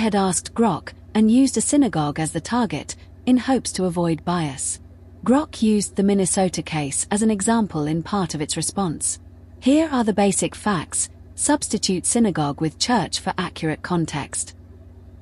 had asked Grok and used a synagogue as the target, in hopes to avoid bias. Grok used the Minnesota case as an example in part of its response. Here are the basic facts. Substitute synagogue with church for accurate context.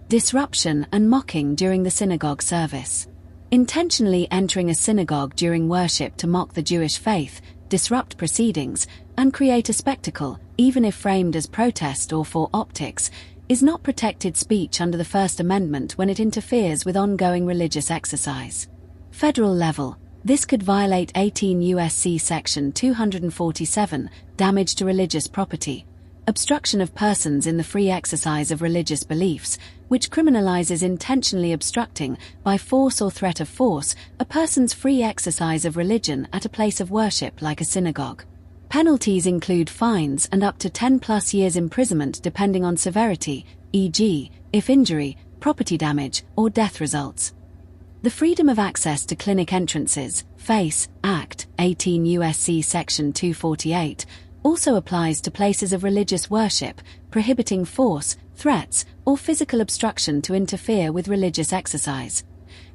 Disruption and mocking during the synagogue service. Intentionally entering a synagogue during worship to mock the Jewish faith, disrupt proceedings, and create a spectacle, even if framed as protest or for optics, is not protected speech under the First Amendment when it interferes with ongoing religious exercise. Federal level. This could violate 18 U.S.C. Section 247, damage to religious property, obstruction of persons in the free exercise of religious beliefs, which criminalizes intentionally obstructing, by force or threat of force, a person's free exercise of religion at a place of worship like a synagogue. Penalties include fines and up to 10+ years imprisonment depending on severity, e.g., if injury, property damage, or death results. The Freedom of Access to Clinic Entrances, FACE, Act, 18 U.S.C. Section 248, also applies to places of religious worship, prohibiting force, threats, or physical obstruction to interfere with religious exercise.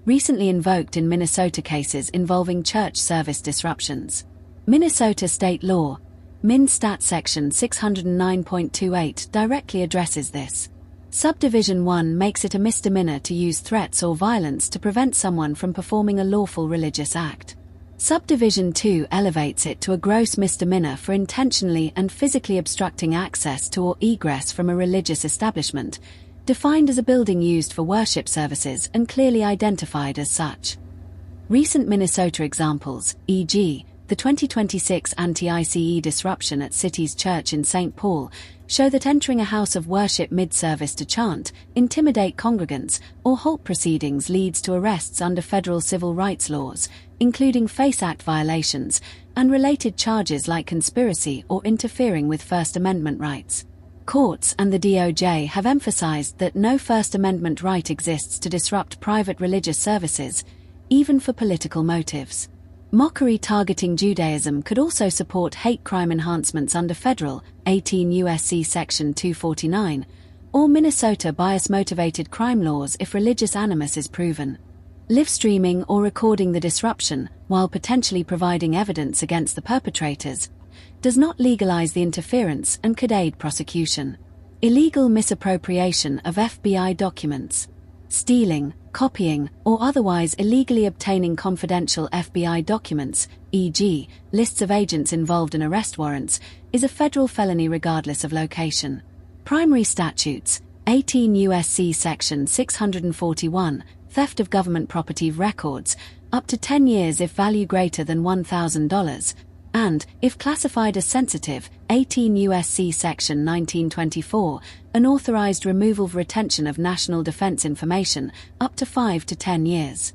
Recently invoked in Minnesota cases involving church service disruptions. Minnesota State Law, Min Stat Section 609.28 directly addresses this. Subdivision 1 makes it a misdemeanor to use threats or violence to prevent someone from performing a lawful religious act. Subdivision 2 elevates it to a gross misdemeanor for intentionally and physically obstructing access to or egress from a religious establishment, defined as a building used for worship services and clearly identified as such. Recent Minnesota examples, e.g., the 2026 anti-ICE disruption at City's Church in St. Paul, show that entering a house of worship mid-service to chant, intimidate congregants, or halt proceedings leads to arrests under federal civil rights laws, including FACE Act violations, and related charges like conspiracy or interfering with First Amendment rights. Courts and the DOJ have emphasized that no First Amendment right exists to disrupt private religious services, even for political motives. Mockery targeting Judaism could also support hate crime enhancements under federal, 18 U.S.C. Section 249, or Minnesota bias-motivated crime laws if religious animus is proven. Live streaming or recording the disruption, while potentially providing evidence against the perpetrators, does not legalize the interference and could aid prosecution. Illegal misappropriation of FBI documents. Stealing, copying, or otherwise illegally obtaining confidential FBI documents, e.g., lists of agents involved in arrest warrants, is a federal felony regardless of location. Primary statutes, 18 U.S.C. Section 641, theft of government property records, up to 10 years if value greater than $1,000, and, if classified as sensitive, 18 U.S.C. Section 1924, unauthorized removal of retention of national defense information, up to 5 to 10 years.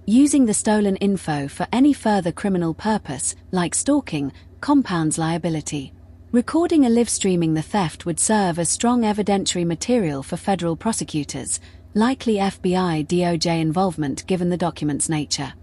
Using the stolen info for any further criminal purpose, like stalking, compounds liability. Recording or live streaming the theft would serve as strong evidentiary material for federal prosecutors, likely FBI DOJ involvement given the document's nature.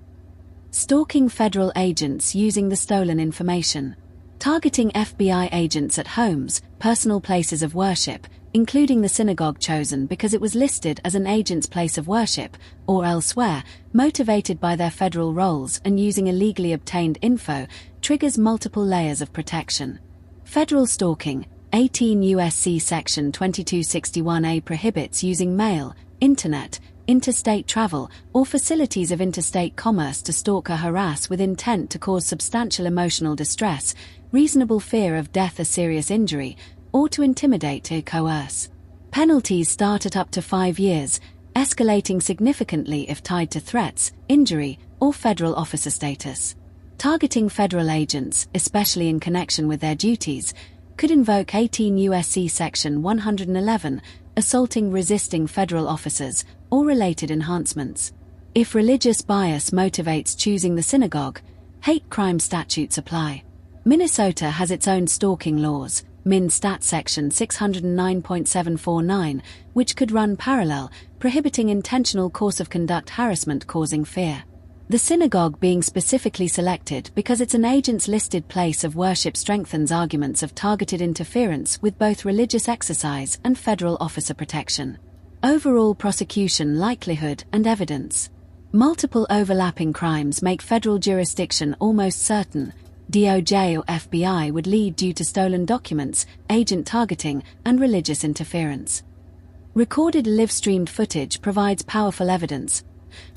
Stalking federal agents using the stolen information. Targeting FBI agents at homes, personal places of worship, including the synagogue chosen because it was listed as an agent's place of worship, or elsewhere, motivated by their federal roles and using illegally obtained info, triggers multiple layers of protection. Federal stalking, 18 U.S.C. Section 2261A prohibits using mail, internet, interstate travel, or facilities of interstate commerce to stalk or harass with intent to cause substantial emotional distress, reasonable fear of death or serious injury, or to intimidate or coerce. Penalties start at up to 5 years, escalating significantly if tied to threats, injury, or federal officer status. Targeting federal agents, especially in connection with their duties, could invoke 18 U.S.C. Section 111, assaulting resisting federal officers, or related enhancements. If religious bias motivates choosing the synagogue, hate crime statutes apply. Minnesota has its own stalking laws, Min Stat Section 609.749, which could run parallel, prohibiting intentional course of conduct harassment causing fear. The synagogue being specifically selected because it's an agent's listed place of worship strengthens arguments of targeted interference with both religious exercise and federal officer protection. Overall prosecution likelihood and evidence. Multiple overlapping crimes make federal jurisdiction almost certain. DOJ or FBI would lead due to stolen documents, agent targeting, and religious interference. Recorded live-streamed footage provides powerful evidence.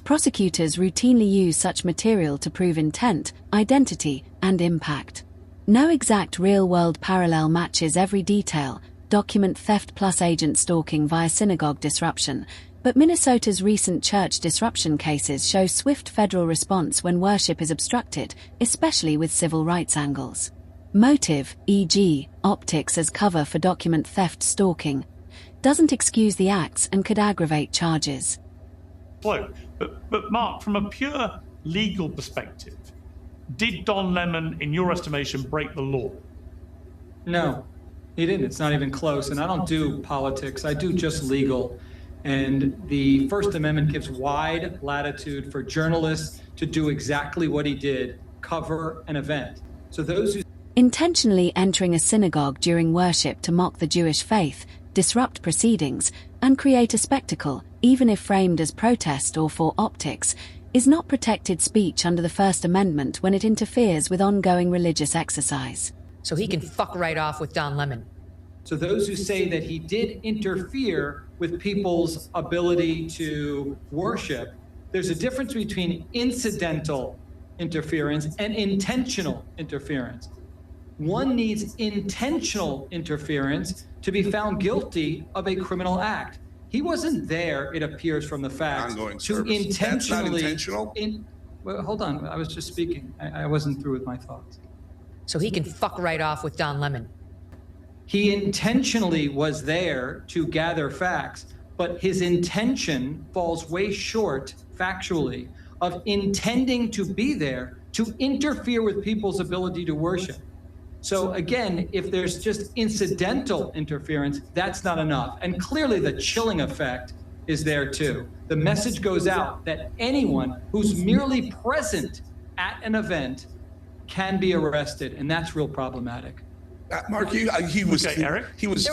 Prosecutors routinely use such material to prove intent, identity, and impact. No exact real-world parallel matches every detail, document theft plus agent stalking via synagogue disruption, but Minnesota's recent church disruption cases show swift federal response when worship is obstructed, especially with civil rights angles. Motive, e.g., optics as cover for document theft stalking, doesn't excuse the acts and could aggravate charges. But Mark, from a pure legal perspective, did Don Lemon, in your estimation, break the law? No, he didn't. It's not even close. And I don't do politics. I do just legal. And the First Amendment gives wide latitude for journalists to do exactly what he did, cover an event. So those who intentionally entering a synagogue during worship to mock the Jewish faith, disrupt proceedings, and create a spectacle, even if framed as protest or for optics, is not protected speech under the First Amendment when it interferes with ongoing religious exercise. So he can fuck right off with Don Lemon. So those who say that he did interfere with people's ability to worship, there's a difference between incidental interference and intentional interference. One needs intentional interference to be found guilty of a criminal act. He wasn't there, it appears from the facts, to intentionally... That's not intentional? Well, hold on, I was just speaking. I wasn't through with my thoughts. So he can fuck right off with Don Lemon. He intentionally was there to gather facts, but his intention falls way short, factually, of intending to be there to interfere with people's ability to worship. So again, if there's just incidental interference, that's not enough. And clearly the chilling effect is there too. The message goes out that anyone who's merely present at an event can be arrested, and that's real problemac. Mark, he was okay, Eric? He was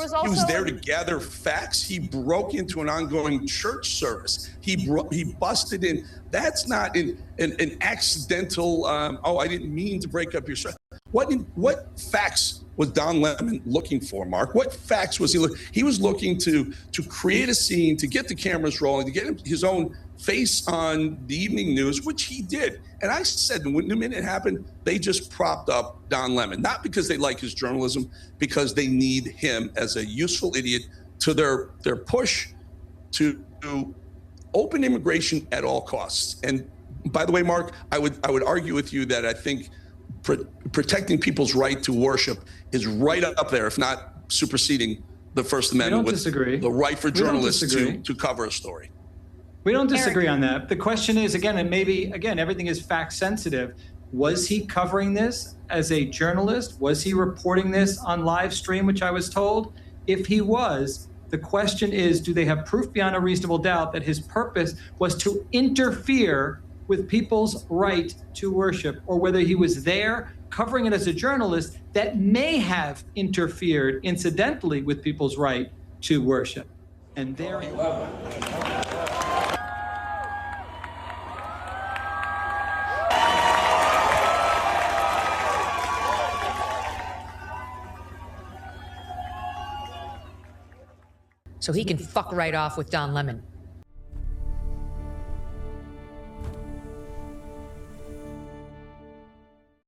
there to gather facts. He broke into an ongoing church service. He busted in. That's not an accidental. I didn't mean to break up your service. What facts was Don Lemon looking for, Mark? What facts was he looking? He was looking to create a scene, to get the cameras rolling, to get his own face on the evening news, which he did. And I said, when the minute it happened, they just propped up Don Lemon, not because they like his journalism, because they need him as a useful idiot to their push to open immigration at all costs. And by the way, Mark, I would argue with you that I think protecting people's right to worship is right up there, if not superseding the First Amendment with the right for journalists to cover a story. We don't disagree on that. The question is, again, and maybe, again, everything is fact sensitive. Was he covering this as a journalist? Was he reporting this on live stream, which I was told? If he was, the question is, do they have proof beyond a reasonable doubt that his purpose was to interfere with people's right to worship, or whether he was there covering it as a journalist that may have interfered incidentally with people's right to worship? And there you are. So he can fuck right off with Don Lemon.